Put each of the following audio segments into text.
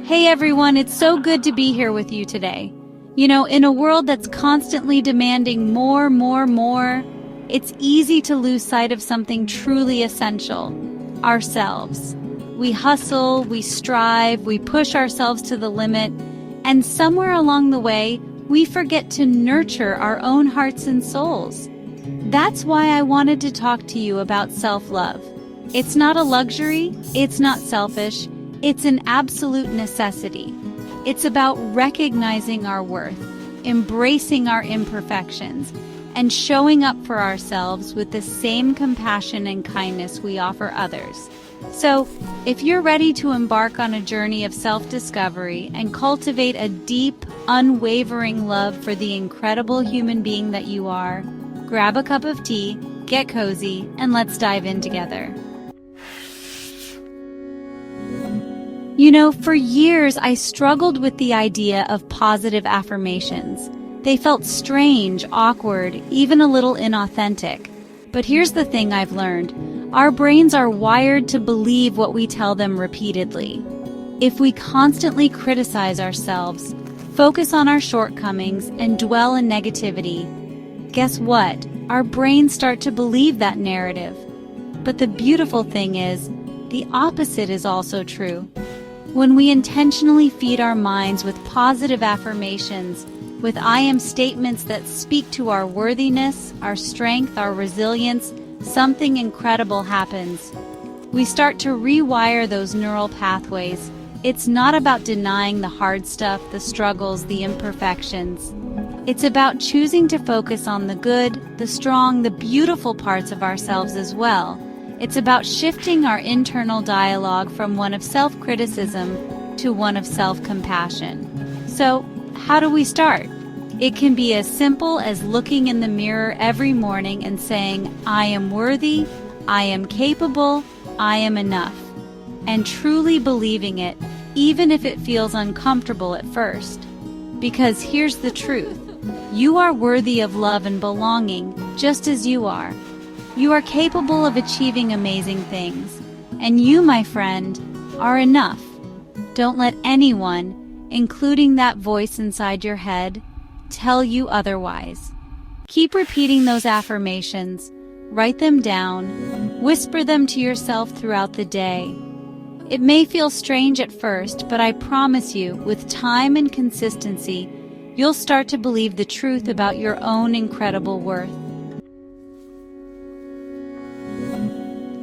Hey everyone, it's so good to be here with you today. In a world that's constantly demanding more, it's easy to lose sight of something truly essential: ourselves. We hustle, we strive, we push ourselves to the limit, and somewhere along the way, we forget to nurture our own hearts and souls. That's why I wanted to talk to you about self-love. It's not a luxury, it's not selfish, it's an absolute necessity. It's about recognizing our worth, embracing our imperfections, and showing up for ourselves with the same compassion and kindness we offer others. So, if you're ready to embark on a journey of self-discovery and cultivate a deep, unwavering love for the incredible human being that you are, grab a cup of tea, get cozy, and let's dive in together. For years I struggled with the idea of positive affirmations. They felt strange, awkward, even a little inauthentic. But here's the thing I've learned. Our brains are wired to believe what we tell them repeatedly. If we constantly criticize ourselves, focus on our shortcomings, and dwell in negativity, guess what? Our brains start to believe that narrative. But the beautiful thing is, the opposite is also true. When we intentionally feed our minds with positive affirmations, with I am statements that speak to our worthiness, our strength, our resilience, something incredible happens. We start to rewire those neural pathways. It's not about denying the hard stuff, the struggles, the imperfections. It's about choosing to focus on the good, the strong, the beautiful parts of ourselves as well. It's about shifting our internal dialogue from one of self-criticism to one of self-compassion. So, how do we start? It can be as simple as looking in the mirror every morning and saying, I am worthy, I am capable, I am enough. And truly believing it, even if it feels uncomfortable at first. Because here's the truth. You are worthy of love and belonging, just as you are. You are capable of achieving amazing things. And you, my friend, are enough. Don't let anyone, including that voice inside your head, tell you otherwise. Keep repeating those affirmations. Write them down. Whisper them to yourself throughout the day. It may feel strange at first, but I promise you, with time and consistency, you'll start to believe the truth about your own incredible worth.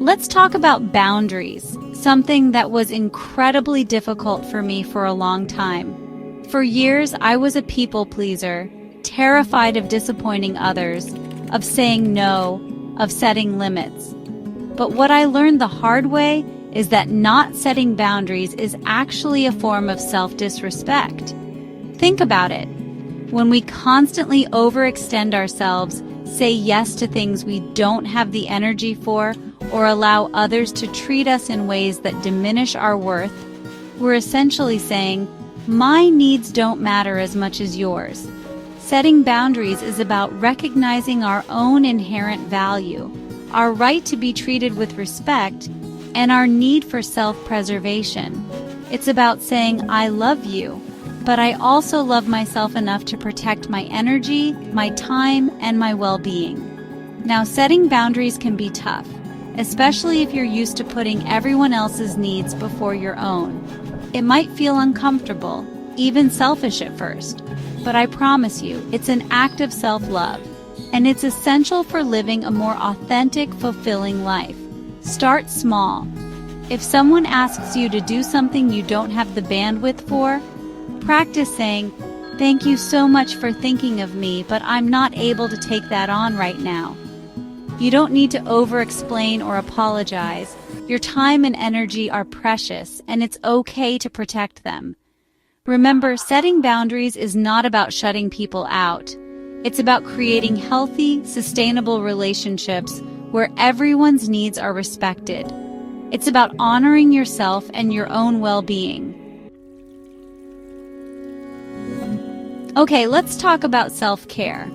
Let's talk about boundaries, something that was incredibly difficult for me for a long time. For years, I was a people pleaser, terrified of disappointing others, of saying no, of setting limits. But what I learned the hard way is that not setting boundaries is actually a form of self-disrespect. Think about it. When we constantly overextend ourselves, say yes to things we don't have the energy for, or allow others to treat us in ways that diminish our worth, we're essentially saying, my needs don't matter as much as yours. Setting boundaries is about recognizing our own inherent value, our right to be treated with respect, and our need for self-preservation. It's about saying, I love you, but I also love myself enough to protect my energy, my time, and my well-being. Now, setting boundaries can be tough, especially if you're used to putting everyone else's needs before your own. It might feel uncomfortable, even selfish at first, but I promise you, it's an act of self-love, and it's essential for living a more authentic, fulfilling life. Start small. If someone asks you to do something you don't have the bandwidth for, practice saying, thank you so much for thinking of me, but I'm not able to take that on right now. You don't need to over-explain or apologize. Your time and energy are precious, and it's okay to protect them. Remember, setting boundaries is not about shutting people out. It's about creating healthy, sustainable relationships where everyone's needs are respected. It's about honoring yourself and your own well-being. Okay, let's talk about self-care.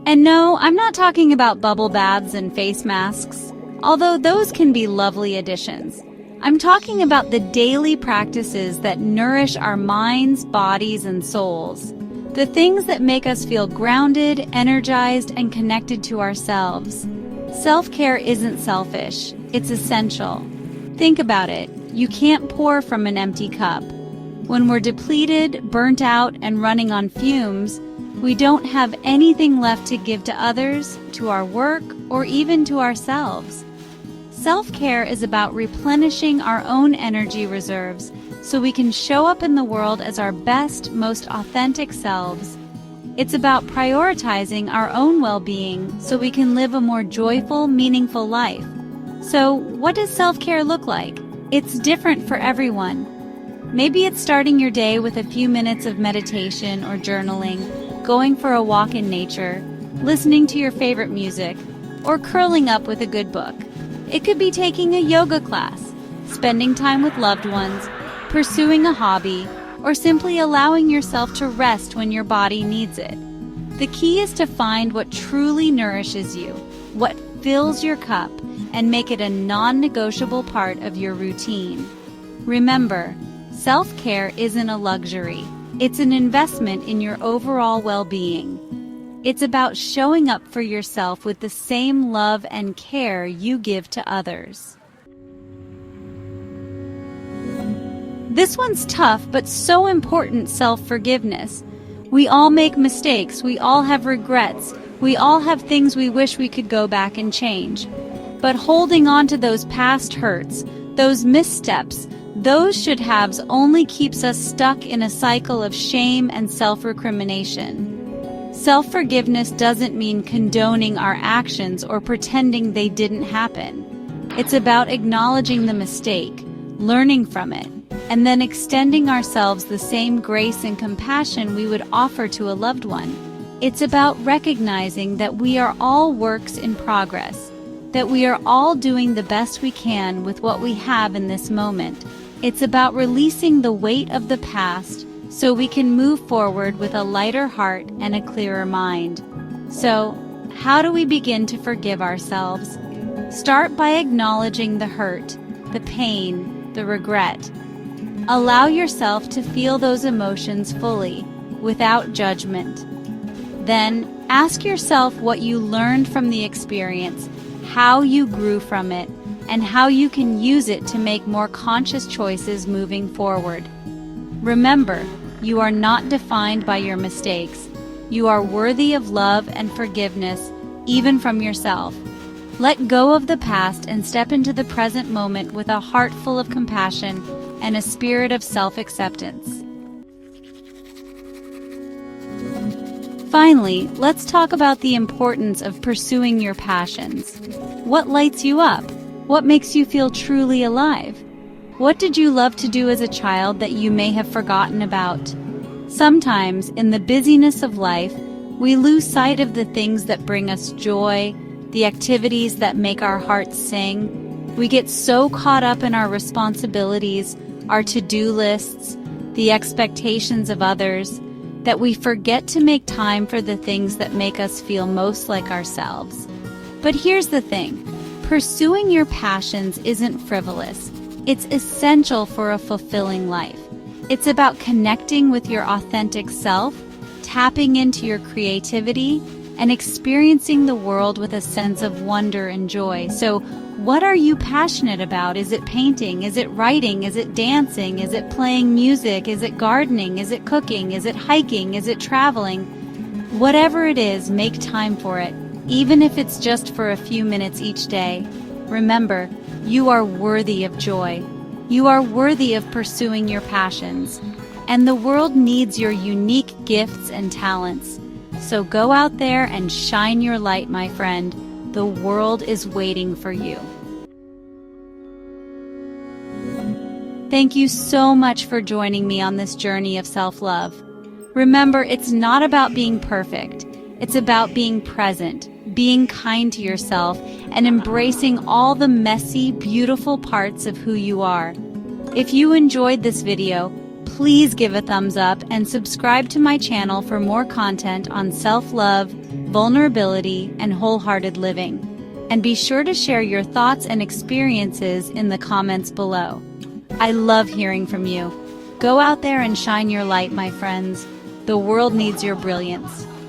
And no, I'm not talking about bubble baths and face masks, although those can be lovely additions. I'm talking about the daily practices that nourish our minds, bodies, and souls. The things that make us feel grounded, energized, and connected to ourselves. Self-care isn't selfish, it's essential. Think about it. You can't pour from an empty cup. When we're depleted, burnt out, and running on fumes, we don't have anything left to give to others, to our work, or even to ourselves. Self-care is about replenishing our own energy reserves so we can show up in the world as our best, most authentic selves. It's about prioritizing our own well-being so we can live a more joyful, meaningful life. So, what does self-care look like? It's different for everyone. Maybe it's starting your day with a few minutes of meditation or journaling, going for a walk in nature, listening to your favorite music, or curling up with a good book. It could be taking a yoga class, spending time with loved ones, pursuing a hobby, or simply allowing yourself to rest when your body needs it. The key is to find what truly nourishes you, what fills your cup, and make it a non-negotiable part of your routine. Remember, self-care isn't a luxury. It's an investment in your overall well-being. It's about showing up for yourself with the same love and care you give to others. This one's tough, but so important: self-forgiveness. We all make mistakes, we all have regrets, we all have things we wish we could go back and change. But holding on to those past hurts, those missteps, those should-haves only keeps us stuck in a cycle of shame and self-recrimination. Self-forgiveness doesn't mean condoning our actions or pretending they didn't happen. It's about acknowledging the mistake, learning from it, and then extending ourselves the same grace and compassion we would offer to a loved one. It's about recognizing that we are all works in progress, that we are all doing the best we can with what we have in this moment. It's about releasing the weight of the past so we can move forward with a lighter heart and a clearer mind. So, how do we begin to forgive ourselves? Start by acknowledging the hurt, the pain, the regret. Allow yourself to feel those emotions fully, without judgment. Then, ask yourself what you learned from the experience, how you grew from it, and how you can use it to make more conscious choices moving forward. Remember, you are not defined by your mistakes. You are worthy of love and forgiveness, even from yourself. Let go of the past and step into the present moment with a heart full of compassion and a spirit of self-acceptance. Finally, let's talk about the importance of pursuing your passions. What lights you up? What makes you feel truly alive? What did you love to do as a child that you may have forgotten about? Sometimes, in the busyness of life, we lose sight of the things that bring us joy, the activities that make our hearts sing. We get so caught up in our responsibilities, our to-do lists, the expectations of others, that we forget to make time for the things that make us feel most like ourselves. But here's the thing: pursuing your passions isn't frivolous. It's essential for a fulfilling life. It's about connecting with your authentic self, tapping into your creativity, and experiencing the world with a sense of wonder and joy. So, what are you passionate about? Is it painting? Is it writing? Is it dancing? Is it playing music? Is it gardening? Is it cooking? Is it hiking? Is it traveling? Whatever it is, make time for it, even if it's just for a few minutes each day. Remember, you are worthy of joy. You are worthy of pursuing your passions. And the world needs your unique gifts and talents. So go out there and shine your light, my friend. The world is waiting for you. Thank you so much for joining me on this journey of self-love. Remember, it's not about being perfect. It's about being present, being kind to yourself, and embracing all the messy, beautiful parts of who you are. If you enjoyed this video, please give a thumbs up and subscribe to my channel for more content on self-love, vulnerability, and wholehearted living. And be sure to share your thoughts and experiences in the comments below. I love hearing from you. Go out there and shine your light, my friends. The world needs your brilliance.